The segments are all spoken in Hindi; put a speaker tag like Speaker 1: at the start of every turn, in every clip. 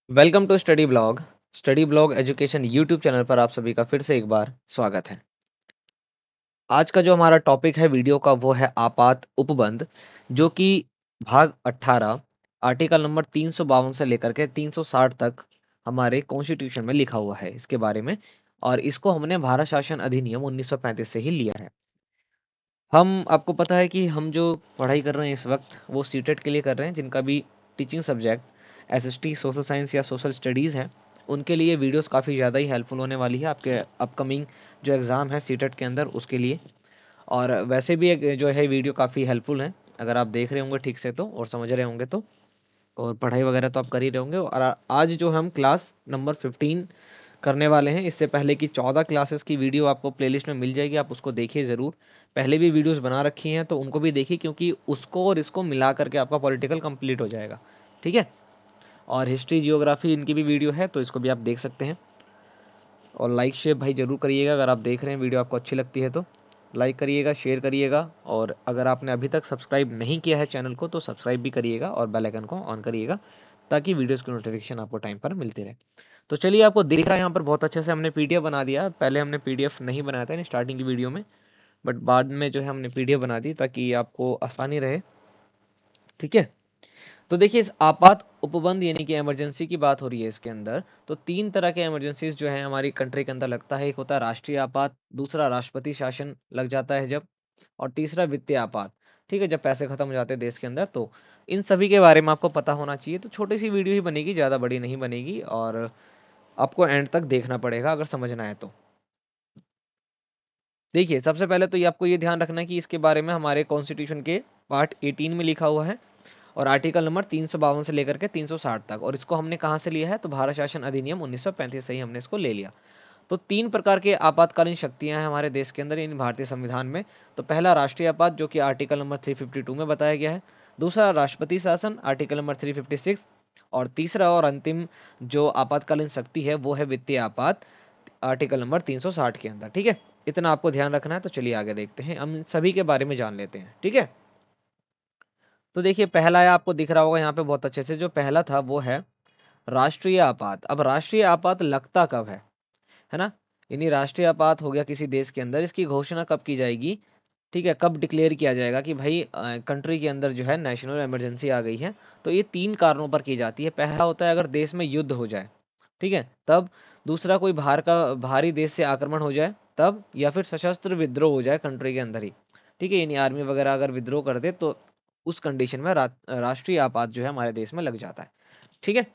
Speaker 1: Welcome to study blog education YouTube channel पर आप सभी का फिर से एक बार स्वागत है। आज का जो हमारा टॉपिक है वीडियो का वो है आपात उपबंध, जो कि भाग 18 आर्टिकल नंबर 352 से लेकर के 360 तक हमारे कॉन्स्टिट्यूशन में लिखा हुआ है इसके बारे में। और इसको हमने भारत शासन अधिनियम 1935 से ही लिया है। हम आपको पता है कि हम जो पढ़ाई कर रहे हैं इस वक्त वो सीटेट के लिए कर रहे हैं, जिनका भी teaching subject SST social science या सोशल स्टडीज़ है, उनके लिए वीडियोस काफ़ी ज़्यादा ही हेल्पफुल होने वाली है आपके अपकमिंग जो एग्ज़ाम है सीटेट के अंदर उसके लिए। और वैसे भी एक जो है वीडियो काफ़ी हेल्पफुल है, अगर आप देख रहे होंगे ठीक से तो और समझ रहे होंगे तो, और पढ़ाई वगैरह तो आप कर ही रहे होंगे। और आज जो हम क्लास नंबर 15 करने वाले हैं, इससे पहले की 14 क्लासेस की वीडियो आपको प्लेलिस्ट में मिल जाएगी, आप उसको देखिए ज़रूर। पहले भी वीडियोस बना रखी हैं तो उनको भी देखिए, क्योंकि उसको और इसको मिला करके आपका पॉलिटिकल कंप्लीट हो जाएगा। ठीक है। और हिस्ट्री जियोग्राफी इनकी भी वीडियो है तो इसको भी आप देख सकते हैं। और लाइक शेयर भाई ज़रूर करिएगा, अगर आप देख रहे हैं वीडियो आपको अच्छी लगती है तो लाइक करिएगा, शेयर करिएगा। और अगर आपने अभी तक सब्सक्राइब नहीं किया है चैनल को तो सब्सक्राइब भी करिएगा और बेल आइकन को ऑन करिएगा, ताकि वीडियोस की नोटिफिकेशन आपको टाइम पर मिलती रहे। तो चलिए, आपको दिख रहा है यहाँ पर बहुत अच्छे से हमने पीडीएफ बना दिया। पहले हमने पीडीएफ नहीं बनाया था स्टार्टिंग की वीडियो में, बट बाद में जो है हमने पीडीएफ बना दी ताकि आपको आसानी रहे। ठीक है। तो देखिए, इस आपात उपबंध यानी कि इमरजेंसी की बात हो रही है इसके अंदर। तो तीन तरह के इमरजेंसीज जो है हमारी कंट्री के अंदर लगता है। एक होता है राष्ट्रीय आपात, दूसरा राष्ट्रपति शासन लग जाता है जब, और तीसरा वित्तीय आपात। ठीक है, जब पैसे खत्म हो जाते हैं देश के अंदर। तो इन सभी के बारे में आपको पता होना चाहिए। तो छोटी सी वीडियो ही बनेगी, ज़्यादा बड़ी नहीं बनेगी, और आपको एंड तक देखना पड़ेगा अगर समझना है तो। देखिए, सबसे पहले तो ये आपको ये ध्यान रखना है कि इसके बारे में हमारे कॉन्स्टिट्यूशन के पार्ट 18 में लिखा हुआ है, और आर्टिकल नंबर 352 से लेकर के 360 तक। और इसको हमने कहाँ से लिया है, तो भारत शासन अधिनियम 1935 से ही हमने इसको ले लिया। तो तीन प्रकार के आपातकालीन शक्तियां हैं हमारे देश के अंदर इन भारतीय संविधान में। तो पहला राष्ट्रीय आपात, जो कि आर्टिकल नंबर 352 में बताया गया है। दूसरा राष्ट्रपति शासन, आर्टिकल नंबर 356। और तीसरा और अंतिम जो आपातकालीन शक्ति है वो है वित्तीय आपात, आर्टिकल नंबर 360 के अंदर। ठीक है, इतना आपको ध्यान रखना है। तो चलिए आगे देखते हैं, हम इन सभी के बारे में जान लेते हैं। ठीक है। तो देखिए, पहला है, आपको दिख रहा होगा यहाँ पे बहुत अच्छे से, जो पहला था वो है राष्ट्रीय आपात। अब राष्ट्रीय आपात लगता कब है ना, यानी राष्ट्रीय आपात हो गया किसी देश के अंदर, इसकी घोषणा कब की जाएगी। ठीक है, कब डिक्लेयर किया जाएगा कि भाई कंट्री के अंदर जो है नेशनल इमरजेंसी आ गई है। तो ये तीन कारणों पर की जाती है। पहला होता है अगर देश में युद्ध हो जाए, ठीक है, तब। दूसरा, कोई बाहर का भारी देश से आक्रमण हो जाए तब, या फिर सशस्त्र विद्रोह हो जाए कंट्री के अंदर ही। ठीक है, यानी आर्मी वगैरह अगर विद्रोह कर दे तो उस कंडीशन में राष्ट्रीय आपात जो है हमारे देश में लग जाता है। ठीक है।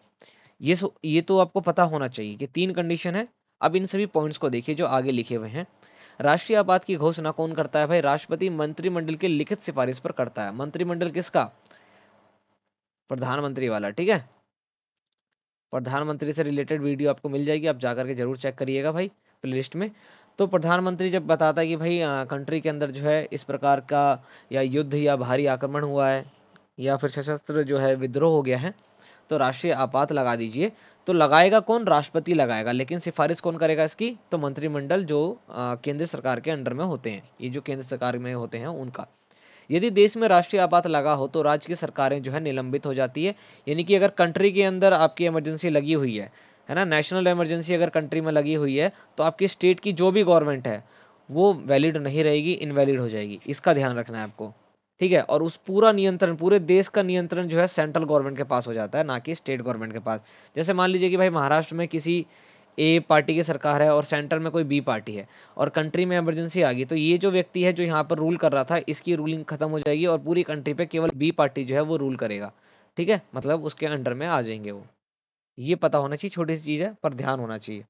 Speaker 1: ये तो आपको पता होना चाहिए कि तीन कंडीशन है। अब इन सभी पॉइंट्स को देखिए जो आगे लिखे हुए हैं। राष्ट्रीय आपात की घोषणा कौन करता है भाई, राष्ट्रपति मंत्रिमंडल के लिखित सिफारिश पर करता है। मंत्रिमंडल किसका, प्रधानमंत्री वाला। ठीक है, प्रधानमंत्री से रिलेटेड वीडियो आपको मिल जाएगी, आप जाकर के जरूर चेक करिएगा भाई प्लेलिस्ट में। तो प्रधानमंत्री जब बताता है कि भाई कंट्री के अंदर जो है इस प्रकार का या युद्ध या भारी आक्रमण हुआ है, या फिर सशस्त्र जो है विद्रोह हो गया है, तो राष्ट्रीय आपात लगा दीजिए। तो लगाएगा कौन, राष्ट्रपति लगाएगा, लेकिन सिफारिश कौन करेगा इसकी, तो मंत्रिमंडल जो केंद्र सरकार के अंडर में होते हैं, ये जो केंद्र सरकार में होते हैं उनका। यदि देश में राष्ट्रीय आपात लगा हो तो राज्य की सरकारें जो है निलंबित हो जाती है। यानी कि अगर कंट्री के अंदर आपकी इमरजेंसी लगी हुई है ना, नेशनल इमरजेंसी अगर कंट्री में लगी हुई है, तो आपकी स्टेट की जो भी गवर्नमेंट है वो वैलिड नहीं रहेगी, इनवैलिड हो जाएगी। इसका ध्यान रखना है आपको। ठीक है, और उस पूरा नियंत्रण, पूरे देश का नियंत्रण जो है सेंट्रल गवर्नमेंट के पास हो जाता है, ना कि स्टेट गवर्नमेंट के पास। जैसे मान लीजिए कि भाई महाराष्ट्र में किसी ए पार्टी की सरकार है और सेंटर में कोई बी पार्टी है, और कंट्री में इमरजेंसी आ गई, तो ये जो व्यक्ति है जो यहाँ पर रूल कर रहा था, इसकी रूलिंग खत्म हो जाएगी और पूरी कंट्री पे केवल बी पार्टी जो है वो रूल करेगा। ठीक है, मतलब उसके अंडर में आ जाएंगे वो। ये पता होना चाहिए, छोटी सी चीज़ है पर ध्यान होना चाहिए।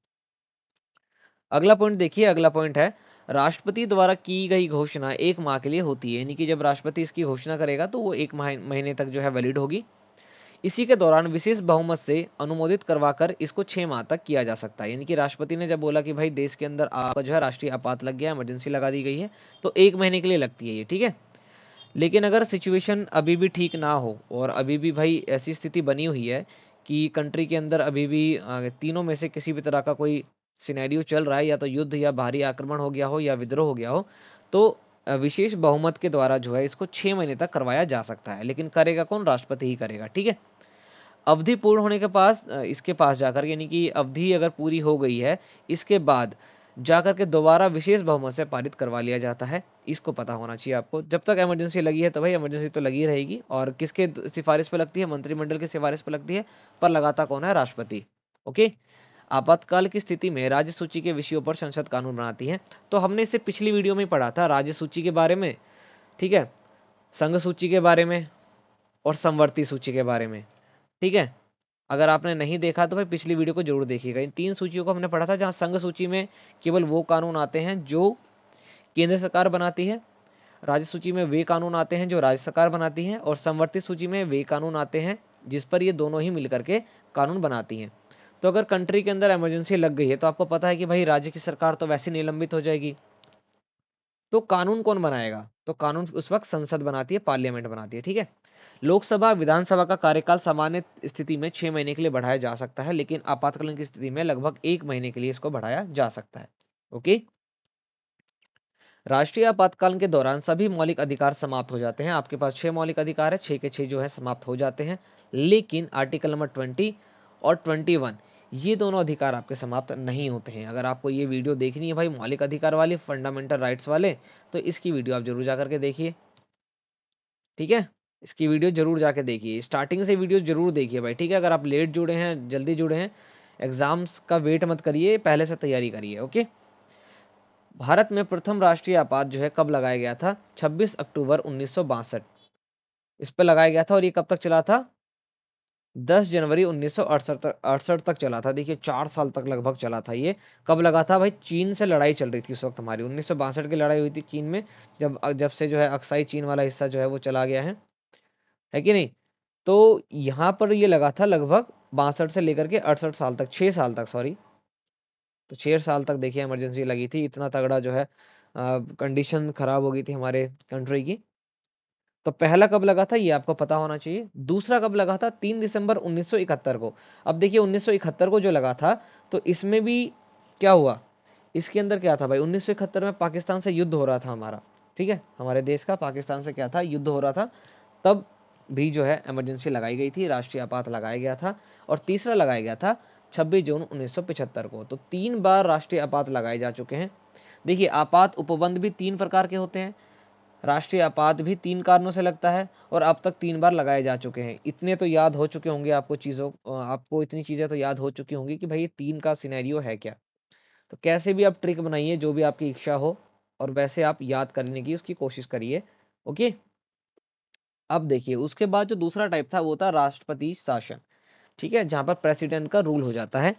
Speaker 1: अगला पॉइंट देखिए, अगला पॉइंट है राष्ट्रपति द्वारा की गई घोषणा 1 माह के लिए होती है। यानी कि जब राष्ट्रपति इसकी घोषणा करेगा तो वो 1 महीने तक जो है वैलिड होगी। इसी के दौरान विशेष बहुमत से अनुमोदित करवाकर इसको 6 माह तक किया जा सकता है। यानी कि राष्ट्रपति ने जब बोला कि भाई देश के अंदर आपका जो है राष्ट्रीय आपात लग गया, इमरजेंसी लगा दी गई है, तो 1 महीने के लिए लगती है ये। ठीक है, लेकिन अगर सिचुएशन अभी भी ठीक ना हो और अभी भी भाई ऐसी स्थिति बनी हुई है कि कंट्री के अंदर अभी भी तीनों में से किसी भी तरह का कोई सिनेरियो चल रहा है, या तो युद्ध या भारी आक्रमण हो गया हो या विद्रोह हो गया हो, तो विशेष बहुमत के द्वारा जो है इसको 6 महीने तक करवाया जा सकता है। लेकिन करेगा कौन, राष्ट्रपति ही करेगा। ठीक है। अवधि पूर्ण होने के पास इसके पास जाकर, यानी कि अवधि अगर पूरी हो गई है, इसके बाद जाकर के दोबारा विशेष बहुमत से पारित करवा लिया जाता है। इसको पता होना चाहिए आपको। जब तक इमरजेंसी लगी है तो भाई इमरजेंसी तो लगी रहेगी, और किसके सिफारिश पे लगती है? मंत्रिमंडल की सिफारिश पे लगती है, पर लगाता कौन है? राष्ट्रपति। ओके। आपातकाल की स्थिति में राज्य सूची के विषयों पर संसद कानून बनाती है। तो हमने इससे पिछली वीडियो में पढ़ा था राज्य सूची के बारे में, ठीक है, संघ सूची के बारे में और समवर्ती सूची के बारे में, ठीक है। अगर आपने नहीं देखा तो भाई पिछली वीडियो को जरूर देखिएगा। इन 3 सूचियों को हमने पढ़ा था, जहाँ संघ सूची में केवल वो कानून आते हैं जो केंद्र सरकार बनाती है, राज्य सूची में वे कानून आते हैं जो राज्य सरकार बनाती है, और समवर्ती सूची में वे कानून आते हैं जिस पर ये दोनों ही मिलकर के कानून बनाती हैं। तो अगर कंट्री के अंदर इमरजेंसी लग गई है तो आपको पता है कि भाई राज्य की सरकार तो वैसे निलंबित हो जाएगी। तो कानून कौन बनाएगा? तो कानून उस वक्त संसद बनाती है, पार्लियामेंट बनाती है, ठीक है। लोकसभा विधानसभा का कार्यकाल सामान्य स्थिति में 6 महीने के लिए बढ़ाया जा सकता है, लेकिन आपातकालीन की स्थिति में लगभग 1 महीने के लिए इसको बढ़ाया जा सकता है। ओके। राष्ट्रीय आपातकाल के दौरान सभी मौलिक अधिकार समाप्त हो जाते हैं। आपके पास 6 मौलिक अधिकार है, 6 के 6 जो है समाप्त हो जाते हैं, लेकिन आर्टिकल नंबर 20 और 21 ये दोनों अधिकार आपके समाप्त नहीं होते हैं। अगर आपको ये वीडियो देखनी है भाई मौलिक अधिकार वाली, फंडामेंटल राइट्स वाले, तो इसकी वीडियो आप जरूर जाकर के देखिए, ठीक है। इसकी वीडियो जरूर जाके देखिए, स्टार्टिंग से वीडियो जरूर देखिए भाई, ठीक है। अगर आप लेट जुड़े हैं, जल्दी जुड़े हैं, एग्जाम्स का वेट मत करिए, पहले से तैयारी करिए। ओके। भारत में प्रथम राष्ट्रीय आपात जो है कब लगाया गया था? 26 अक्टूबर 1962 इस पे लगाया गया था, और ये कब तक चला था? 10 जनवरी 1968 68 तक चला था। देखिए 4 साल तक लगभग चला था ये। कब लगा था भाई? चीन से लड़ाई चल रही थी उस वक्त हमारी, 1962 की लड़ाई हुई थी चीन में, जब जब से जो है अक्साई चीन वाला हिस्सा जो है वो चला गया है कि नहीं? तो यहाँ पर ये लगा था लगभग 62 से लेकर के 68 साल तक, 6 साल तक, सॉरी। तो 6 साल तक देखिए इमरजेंसी लगी थी, इतना तगड़ा जो है कंडीशन खराब हो गई थी हमारे कंट्री की। तो पहला कब लगा था ये आपको पता होना चाहिए। दूसरा कब लगा था? 3 दिसंबर 1971 को। अब देखिए 1971 को जो लगा था, तो इसमें भी क्या हुआ? इसके अंदर क्या था भाई? 1971 में पाकिस्तान से युद्ध हो रहा था हमारा, ठीक है। हमारे देश का पाकिस्तान से क्या था? युद्ध हो रहा था। तब भी जो है इमरजेंसी लगाई गई थी, राष्ट्रीय आपात लगाया गया था। और तीसरा लगाया गया था 26 जून 1975 को। तो 3 बार राष्ट्रीय आपात लगाए जा चुके हैं। देखिए आपात उपबंध भी 3 प्रकार के होते हैं, राष्ट्रीय आपात भी 3 कारणों से लगता है, और अब तक 3 बार लगाए जा चुके हैं। इतने तो याद हो चुके होंगे आपको चीज़ों, आपको इतनी चीज़ें तो याद हो चुकी होंगी कि भाई ये 3 का सिनेरियो है क्या। तो कैसे भी आप ट्रिक बनाइए, जो भी आपकी इच्छा हो, और वैसे आप याद करने की उसकी कोशिश करिए। ओके। अब देखिए उसके बाद जो दूसरा टाइप था वो था राष्ट्रपति शासन, ठीक है, जहां पर प्रेसिडेंट का रूल हो जाता है।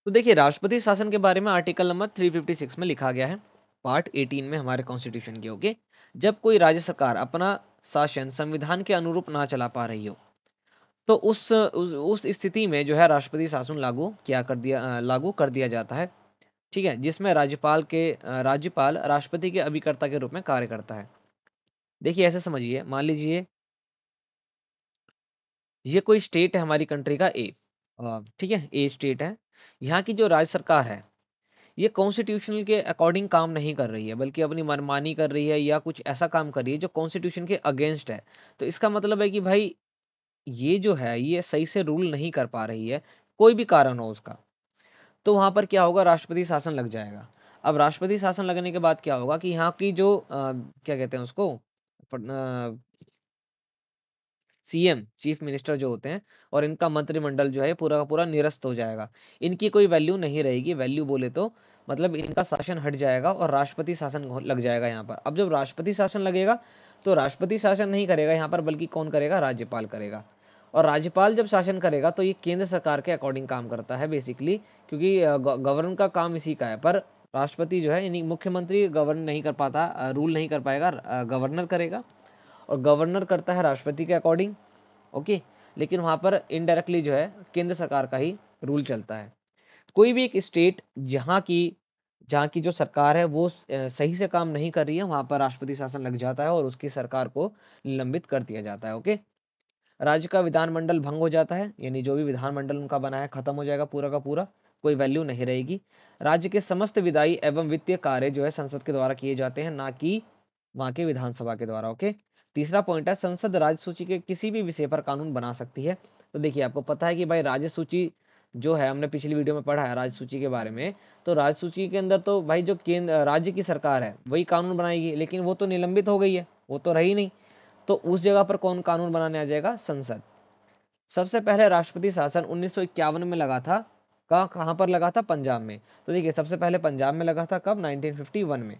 Speaker 1: तो देखिए राष्ट्रपति शासन के बारे में आर्टिकल नंबर 356 में लिखा गया है, पार्ट 18 में हमारे कॉन्स्टिट्यूशन के। ओके। जब कोई राज्य सरकार अपना शासन संविधान के अनुरूप ना चला पा रही हो, तो उस स्थिति में जो है राष्ट्रपति शासन लागू कर दिया जाता है, ठीक है, जिसमें राज्यपाल राष्ट्रपति के अभिकर्ता के रूप में कार्य करता है। देखिए ऐसे समझिए, मान लीजिए ये कोई स्टेट है हमारी कंट्री का ए, ठीक है, ए स्टेट है। यहाँ की जो राज्य सरकार है, ये कॉन्स्टिट्यूशनल के अकॉर्डिंग काम नहीं कर रही है, बल्कि अपनी मनमानी कर रही है, या कुछ ऐसा काम कर रही है जो कॉन्स्टिट्यूशन के अगेंस्ट है। तो इसका मतलब है कि भाई ये जो है ये सही से रूल नहीं कर पा रही है, कोई भी कारण हो उसका। तो वहां पर क्या होगा? राष्ट्रपति शासन लग जाएगा। अब राष्ट्रपति शासन लगने के बाद क्या होगा कि यहाँ की जो क्या कहते हैं उसको, सीएम, चीफ मिनिस्टर जो होते हैं, और इनका मंत्रिमंडल जो है पूरा का पूरा निरस्त हो जाएगा। इनकी कोई वैल्यू नहीं रहेगी, वैल्यू बोले तो मतलब इनका शासन हट जाएगा और राष्ट्रपति शासन लग जाएगा यहाँ पर। अब जब राष्ट्रपति शासन लगेगा तो राष्ट्रपति शासन नहीं करेगा यहाँ पर, बल्कि कौन करेगा? राज्यपाल करेगा। और राज्यपाल जब शासन करेगा तो ये केंद्र सरकार के अकॉर्डिंग काम करता है बेसिकली, क्योंकि गवर्नर का काम इसी का है। पर राष्ट्रपति जो है यानी मुख्यमंत्री गवर्न नहीं कर पाता, रूल नहीं कर पाएगा, गवर्नर करेगा। और गवर्नर करता है राष्ट्रपति के अकॉर्डिंग। ओके। लेकिन वहां पर इनडायरेक्टली जो है केंद्र सरकार का ही रूल चलता है। कोई भी एक स्टेट जहाँ की जो सरकार है वो सही से काम नहीं कर रही है, वहां पर राष्ट्रपति शासन लग जाता है और उसकी सरकार को निलंबित कर दिया जाता है। ओके। राज्य का विधानमंडल भंग हो जाता है, यानी जो भी विधानमंडल उनका बना है खत्म हो जाएगा पूरा का पूरा, कोई वैल्यू नहीं रहेगी। राज्य के समस्त विधायी एवं वित्तीय कार्य जो है संसद के द्वारा किए जाते हैं, ना कि वहां के विधानसभा के द्वारा। ओके। तीसरा पॉइंट है संसद राज्य सूची के किसी भी विषय पर कानून बना सकती है। तो देखिए आपको पता है कि भाई राज्य सूची जो है, हमने पिछली वीडियो में पढ़ा है राज्य सूची के बारे में। तो राज्य सूची के अंदर तो भाई जो केंद्र राज्य की सरकार है वही कानून बनाएगी, लेकिन वो तो निलंबित हो गई है, वो तो रही नहीं। तो उस जगह पर कौन कानून बनाने आ जाएगा? संसद। सबसे पहले राष्ट्रपति शासन 1951 में लगा था। कहाँ पर लगा था? पंजाब में। तो देखिए सबसे पहले पंजाब में लगा था, कब? 1951 में।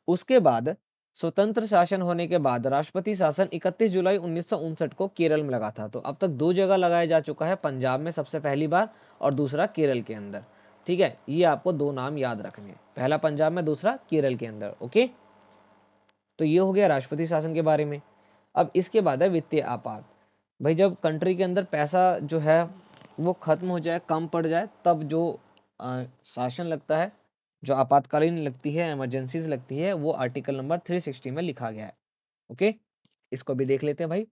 Speaker 1: उसके बाद स्वतंत्र शासन होने के बाद राष्ट्रपति शासन 31 जुलाई 1959 को केरल में लगा था। तो अब तक दो जगह लगाया जा चुका है, पंजाब में सबसे पहली बार और दूसरा केरल के अंदर। ठीक है, ये आपको दो नाम याद रखने हैं, पहला पंजाब में, दूसरा केरल के अंदर। ओके, तो ये हो गया राष्ट्रपति शासन के बारे में। अब इसके बाद है वित्तीय आपात। भाई जब कंट्री के अंदर पैसा जो है वो खत्म हो जाए, कम पड़ जाए, तब जो शासन लगता है, जो आपातकालीन लगती है, इमरजेंसीज लगती है, वो आर्टिकल नंबर 360 में लिखा गया है। ओके, इसको भी देख लेते हैं भाई।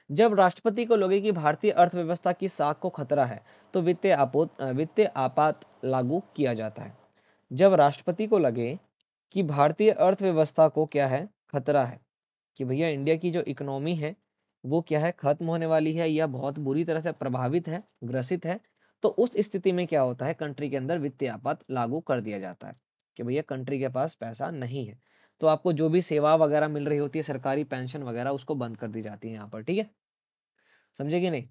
Speaker 1: जब राष्ट्रपति को लगे कि भारतीय अर्थव्यवस्था की साख को खतरा है, तो वित्तीय आपात लागू किया जाता है। जब राष्ट्रपति को लगे कि भारतीय अर्थव्यवस्था को क्या है? खतरा है, कि भैया इंडिया की जो इकोनॉमी है वो क्या है? खत्म होने वाली है या बहुत बुरी तरह से प्रभावित है, ग्रसित है। तो उस स्थिति में क्या होता है? कंट्री के अंदर वित्तीय आपात लागू कर दिया जाता है कि भैया कंट्री के पास पैसा नहीं है, तो आपको जो भी सेवा वगैरह मिल रही होती है, सरकारी पेंशन वगैरह, उसको बंद कर दी जाती है यहाँ पर। ठीक है, समझे कि नहीं?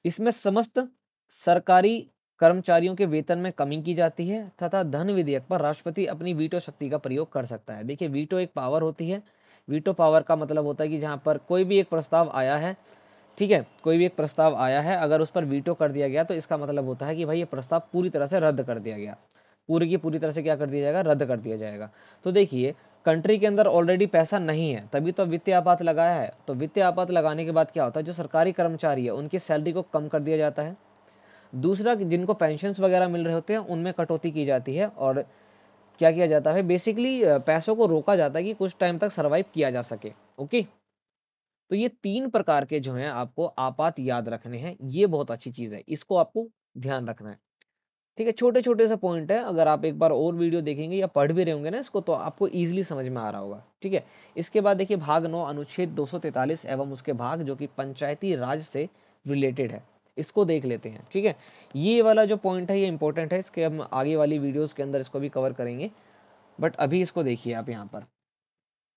Speaker 1: इसमें समस्त सरकारी कर्मचारियों के वेतन में कमी की जाती है तथा धन विधेयक पर राष्ट्रपति अपनी वीटो शक्ति का प्रयोग कर सकता है। देखिए वीटो एक पावर होती है। वीटो पावर का मतलब होता है कि जहां पर कोई भी एक प्रस्ताव आया है, ठीक है, कोई भी एक प्रस्ताव आया है, अगर उस पर वीटो कर दिया गया तो इसका मतलब होता है कि भाई ये प्रस्ताव पूरी तरह से रद्द कर दिया गया, पूरी की पूरी तरह से क्या कर दिया जाएगा? रद्द कर दिया जाएगा। तो देखिए कंट्री के अंदर ऑलरेडी पैसा नहीं है, तभी तो वित्तीय आपात लगाया है। तो वित्तीय आपात लगाने के बाद क्या होता है? जो सरकारी कर्मचारी है उनकी सैलरी को कम कर दिया जाता है। दूसरा, जिनको पेंशन्स वगैरह मिल रहे होते हैं उनमें कटौती की जाती है, और क्या किया जाता है? बेसिकली पैसों को रोका जाता है कि कुछ टाइम तक सर्वाइव किया जा सके। ओके, तो ये तीन प्रकार के जो हैं आपको आपात याद रखने हैं, ये बहुत अच्छी चीज है, इसको आपको ध्यान रखना है। ठीक है, छोटे छोटे से पॉइंट है, अगर आप एक बार और वीडियो देखेंगे या पढ़ भी रहे होंगे ना इसको, तो आपको इजीली समझ में आ रहा होगा। ठीक है, इसके बाद देखिए भाग 9 अनुच्छेद 243 एवं उसके भाग जो कि पंचायती राज से रिलेटेड है, इसको देख लेते हैं। ठीक है, ये वाला जो पॉइंट है ये इंपॉर्टेंट है, इसके हम आगे वाली वीडियोस के अंदर इसको भी कवर करेंगे, बट अभी इसको देखिए आप यहाँ पर।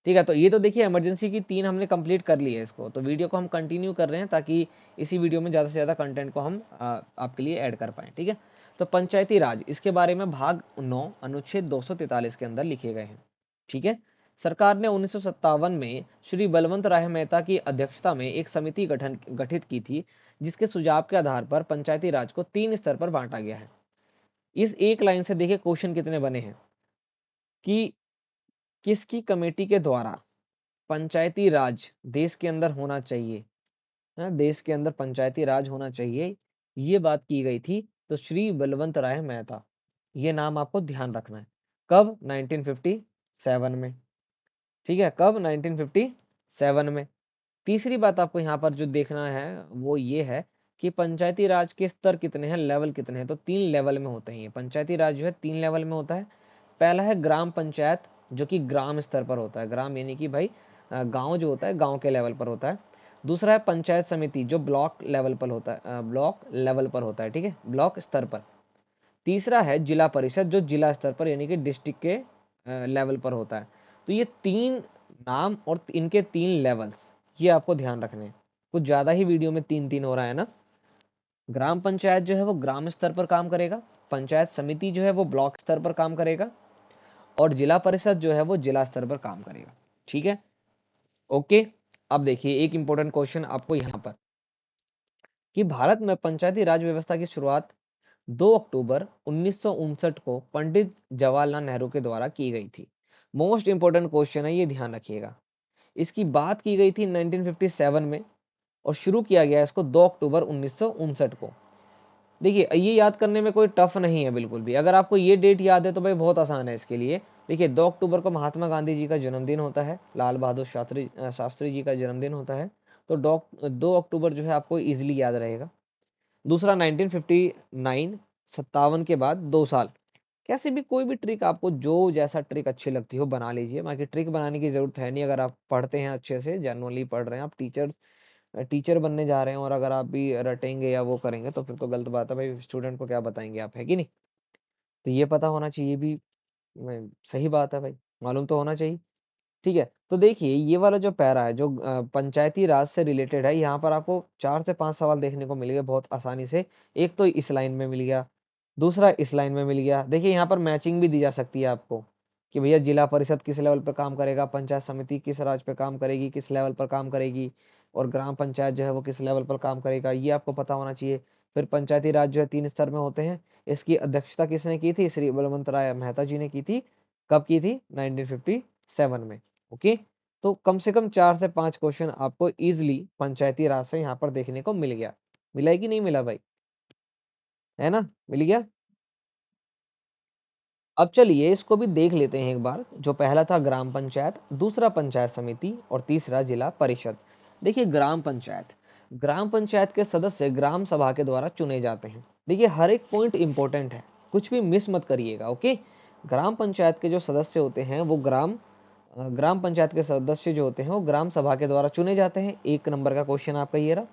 Speaker 1: ठीक है, तो ये तो देखिए इमरजेंसी की तीन हमने कंप्लीट कर ली है इसको, तो वीडियो को हम कंटिन्यू कर रहे हैं ताकि इसी वीडियो में ज़्यादा से ज़्यादा कंटेंट को हम आपके लिए ऐड कर पाएँ। ठीक है, तो पंचायती राज, इसके बारे में भाग 9 अनुच्छेद 243 के अंदर लिखे गए हैं। ठीक है, सरकार ने 1957 में श्री बलवंत राय मेहता की अध्यक्षता में एक समिति गठित की थी, जिसके सुझाव के आधार पर पंचायती राज को 3 स्तर पर बांटा गया है। इस एक लाइन से देखिए क्वेश्चन कितने बने हैं कि किसकी कमेटी के द्वारा पंचायती राज देश के अंदर होना चाहिए, है देश के अंदर पंचायती राज होना चाहिए, ये बात की गई थी। तो श्री बलवंत राय मेहता, ये नाम आपको ध्यान रखना है। कब? 1957 में। ठीक है, कब? 1957 में। तीसरी बात आपको यहाँ पर जो देखना है वो ये है कि पंचायती राज के स्तर कितने हैं, लेवल कितने हैं। तो 3 लेवल में होते हैं ये पंचायती राज जो है, 3 लेवल में होता है। पहला है ग्राम पंचायत, जो कि ग्राम स्तर पर होता है, ग्राम यानी कि भाई गांव जो होता है, गांव के लेवल पर होता है। दूसरा है पंचायत समिति, जो ब्लॉक लेवल पर होता है, ब्लॉक लेवल पर होता है। ठीक है, ब्लॉक स्तर पर। तीसरा है जिला परिषद, जो जिला स्तर पर यानी कि डिस्ट्रिक्ट के लेवल पर होता है। तो ये 3 नाम और इनके 3 लेवल्स, ये आपको ध्यान रखने हैं। कुछ ज्यादा ही वीडियो में 3-3 हो रहा है ना। ग्राम पंचायत जो है वो ग्राम स्तर पर काम करेगा, पंचायत समिति जो है वो ब्लॉक स्तर पर काम करेगा, और जिला परिषद जो है वो जिला स्तर पर काम करेगा। ठीक है, ओके। अब देखिए एक इंपॉर्टेंट क्वेश्चन आपको यहाँ पर, कि भारत में पंचायती राज व्यवस्था की शुरुआत 2 अक्टूबर 1959 को पंडित जवाहरलाल नेहरू के द्वारा की गई थी। मोस्ट इंपोर्टेंट क्वेश्चन है, ये ध्यान रखिएगा। इसकी बात की गई थी 1957 में, और शुरू किया गया इसको 2 अक्टूबर 1959 को। देखिए ये याद करने में कोई टफ नहीं है बिल्कुल भी, अगर आपको ये डेट याद है तो भाई बहुत आसान है इसके लिए। देखिए 2 अक्टूबर को महात्मा गांधी जी का जन्मदिन होता है, लाल बहादुर शास्त्री जी का जन्मदिन होता है। तो 2 अक्टूबर जो है आपको इजीली याद रहेगा। दूसरा 1959 57 के बाद 2 साल, कैसी भी कोई भी ट्रिक आपको जो जैसा ट्रिक अच्छी लगती हो बना लीजिए, बाकी ट्रिक बनाने की ज़रूरत है नहीं। अगर आप पढ़ते हैं अच्छे से, जेनुइनली पढ़ रहे हैं, आप टीचर बनने जा रहे हैं और अगर आप भी रटेंगे या वो करेंगे तो फिर तो गलत बात है भाई, स्टूडेंट को क्या बताएँगे आप, है कि नहीं? तो ये पता होना चाहिए भी, सही बात है भाई, मालूम तो होना चाहिए। ठीक है, तो देखिए ये वाला जो पैरा है जो पंचायती राज से रिलेटेड है, यहाँ पर आपको 4 से 5 सवाल देखने को मिल गए बहुत आसानी से। एक तो इस लाइन में मिल गया, दूसरा इस लाइन में मिल गया। देखिए यहाँ पर मैचिंग भी दी जा सकती है आपको कि भैया जिला परिषद किस लेवल पर काम करेगा, पंचायत समिति किस राज्य पे काम करेगी, किस लेवल पर काम करेगी, और ग्राम पंचायत जो है वो किस लेवल पर काम करेगा, ये आपको पता होना चाहिए। फिर पंचायती राज जो है 3 स्तर में होते हैं। इसकी अध्यक्षता किसने की थी? श्री बलवंत राय मेहता जी ने की थी। कब की थी? 1957 में। ओके, तो कम से कम 4 से 5 क्वेश्चन आपको इजीली पंचायती राज से यहाँ पर देखने को मिल गया। मिला है कि नहीं मिला भाई? है ना? मिल गया? अब चलिए इसको भी देख लेते हैं एक बार। जो पहला था ग्राम पंचायत, दूसरा पंचायत समिति और तीसरा जिला परिषद। देखिए ग्राम पंचायत के सदस्य ग्राम सभा के द्वारा चुने जाते हैं। देखिए हर एक पॉइंट इंपॉर्टेंट है, कुछ भी मिस मत करिएगा। ओके, ग्राम पंचायत के जो सदस्य होते हैं वो ग्राम पंचायत के सदस्य जो होते हैं वो ग्राम सभा के द्वारा चुने जाते हैं। 1 नंबर का क्वेश्चन आपका ये रहा।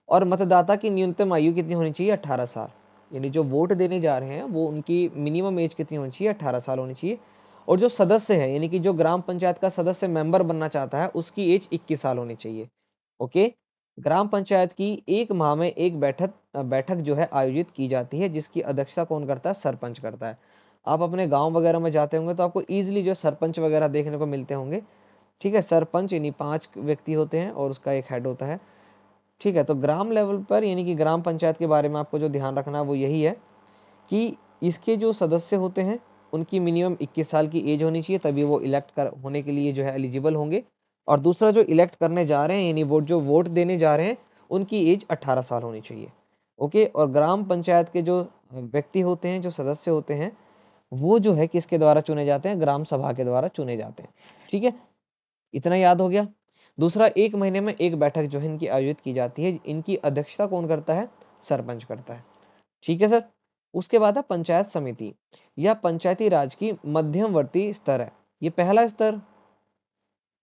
Speaker 1: और मतदाता की न्यूनतम आयु कितनी होनी चाहिए? 18 साल। यानी जो वोट देने जा रहे हैं वो उनकी मिनिमम एज कितनी होनी चाहिए? 18 साल होनी चाहिए। और जो सदस्य है यानी कि जो ग्राम पंचायत का सदस्य मेंबर बनना चाहता है उसकी एज 21 साल होनी चाहिए। ओके, ग्राम पंचायत की 1 माह में एक बैठक जो है आयोजित की जाती है, जिसकी अध्यक्षता कौन करता है? सरपंच करता है। आप अपने गांव वगैरह में जाते होंगे तो आपको इजीली जो सरपंच वगैरह देखने को मिलते होंगे। ठीक है, सरपंच यानी 5 व्यक्ति होते हैं और उसका एक हेड होता है। ठीक है, तो ग्राम लेवल पर यानी कि ग्राम पंचायत के बारे में आपको जो ध्यान रखना है वो यही है कि इसके जो सदस्य होते हैं उनकी मिनिमम 21 साल की एज होनी चाहिए, तभी वो इलेक्ट कर होने के लिए जो है एलिजिबल होंगे। और दूसरा जो इलेक्ट करने जा रहे हैं यानी वोट देने जा रहे हैं उनकी एज 18 साल होनी चाहिए। ओके, और ग्राम पंचायत के जो व्यक्ति होते हैं, जो सदस्य होते हैं, वो जो है किसके द्वारा चुने जाते हैं? ग्राम सभा के द्वारा चुने जाते हैं। ठीक है, इतना याद हो गया। दूसरा, 1 महीने में एक बैठक जो है इनकी आयोजित की जाती है। इनकी अध्यक्षता कौन करता है? सरपंच करता है। ठीक है सर। उसके बाद है पंचायत समिति। यह पंचायती राज की मध्यमवर्ती स्तर है। ये पहला स्तर,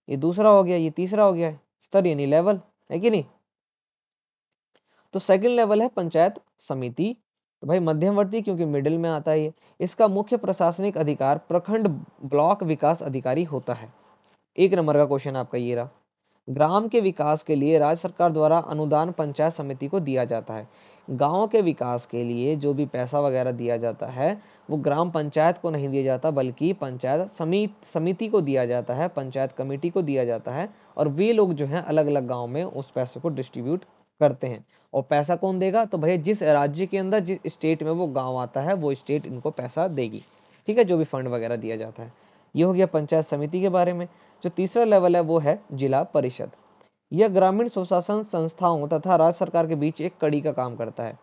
Speaker 1: ये दूसरा हो गया, ये तीसरा हो गया स्तर यानी लेवल, है कि नहीं? तो सेकंड लेवल है पंचायत समिति। तो भाई मध्यमवर्ती क्योंकि मिडिल में आता है ये। इसका मुख्य प्रशासनिक अधिकार प्रखंड ब्लॉक विकास अधिकारी होता है। 1 नंबर का क्वेश्चन आपका ये रहा। ग्राम के विकास के लिए राज्य सरकार द्वारा अनुदान पंचायत समिति को दिया जाता है। गांव के विकास के लिए जो भी पैसा वगैरह दिया जाता है वो ग्राम पंचायत को नहीं दिया जाता, बल्कि पंचायत समिति को दिया जाता है, पंचायत कमेटी को दिया जाता है। और वे लोग जो हैं अलग अलग गांव में उस पैसे को डिस्ट्रीब्यूट करते हैं। और पैसा कौन देगा? तो भैया जिस राज्य के अंदर जिस स्टेट में वो गाँव आता है वो स्टेट इनको पैसा देगी। ठीक है, जो भी फंड वगैरह दिया जाता है। ये हो गया पंचायत समिति के बारे में। जो तीसरा लेवल है वो है जिला परिषद। यह ग्रामीण स्वशासन संस्थाओं तथा राज्य सरकार के बीच एक कड़ी का काम करता है।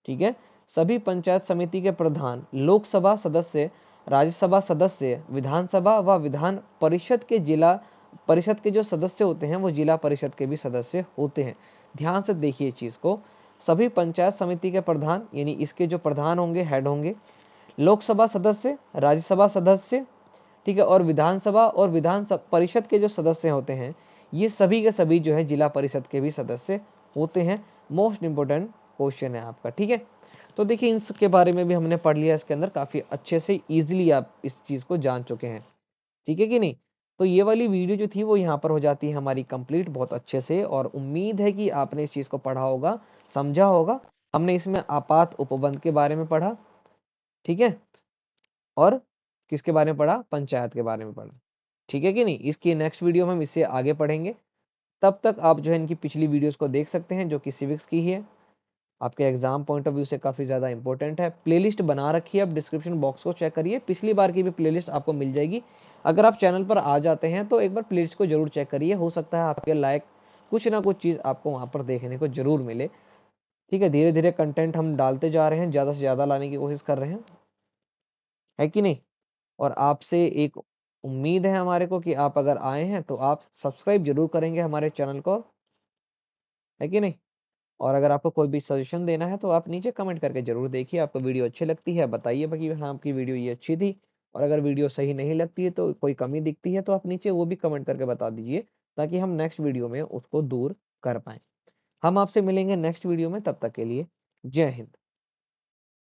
Speaker 1: ठीक है, सभी पंचायत समिति के प्रधान लोकसभा सदस्य, राज्यसभा सदस्य, विधानसभा व विधान परिषद के जो सदस्य होते हैं वो जिला परिषद के भी सदस्य होते हैं। ध्यान से देखिए इस चीज को। सभी पंचायत समिति के प्रधान यानी इसके जो प्रधान होंगे, हेड होंगे, लोकसभा सदस्य, राज्यसभा सदस्य, ठीक है, और विधानसभा और विधान परिषद के जो सदस्य होते हैं ये सभी के सभी जो है जिला परिषद के भी सदस्य होते हैं। मोस्ट इंपोर्टेंट क्वेश्चन है आपका। ठीक है, तो देखिए इसके बारे में भी हमने पढ़ लिया, इसके अंदर काफी अच्छे से इजीली आप इस चीज को जान चुके हैं। ठीक है कि नहीं? तो ये वाली वीडियो जो थी वो यहाँ पर हो जाती है हमारी कंप्लीट बहुत अच्छे से, और उम्मीद है कि आपने इस चीज को पढ़ा होगा, समझा होगा। हमने इसमें आपात उपबंध के बारे में पढ़ा। ठीक है, और किसके बारे में पढ़ा? पंचायत के बारे में पढ़ा। ठीक है कि नहीं? इसकी नेक्स्ट वीडियो में हम इससे आगे पढ़ेंगे। तब तक आप जो है इनकी पिछली वीडियोस को देख सकते हैं जो कि सिविक्स की ही है। आपके एग्जाम पॉइंट ऑफ व्यू से काफ़ी ज़्यादा इंपॉर्टेंट है। प्लेलिस्ट बना रखी है, आप डिस्क्रिप्शन बॉक्स को चेक करिए, पिछली बार की भी प्लेलिस्ट आपको मिल जाएगी। अगर आप चैनल पर आ जाते हैं तो एक बार प्लेलिस्ट को जरूर चेक करिए, हो सकता है आपके लायक कुछ ना कुछ चीज़ आपको वहाँ पर देखने को जरूर मिले। ठीक है, धीरे धीरे कंटेंट हम डालते जा रहे हैं, ज़्यादा से ज़्यादा लाने की कोशिश कर रहे हैं, है कि नहीं? और आपसे एक उम्मीद है हमारे को कि आप अगर आए हैं तो आप सब्सक्राइब जरूर करेंगे हमारे चैनल को, है कि नहीं? और अगर आपको कोई भी सजेशन देना है तो आप नीचे कमेंट करके ज़रूर देखिए। आपको वीडियो अच्छी लगती है बताइए कि हाँ, आपकी वीडियो ये अच्छी थी। और अगर वीडियो सही नहीं लगती है तो कोई कमी दिखती है तो आप नीचे वो भी कमेंट करके बता दीजिए, ताकि हम नेक्स्ट वीडियो में उसको दूर कर पाएँ। हम आपसे मिलेंगे नेक्स्ट वीडियो में, तब तक के लिए जय हिंद।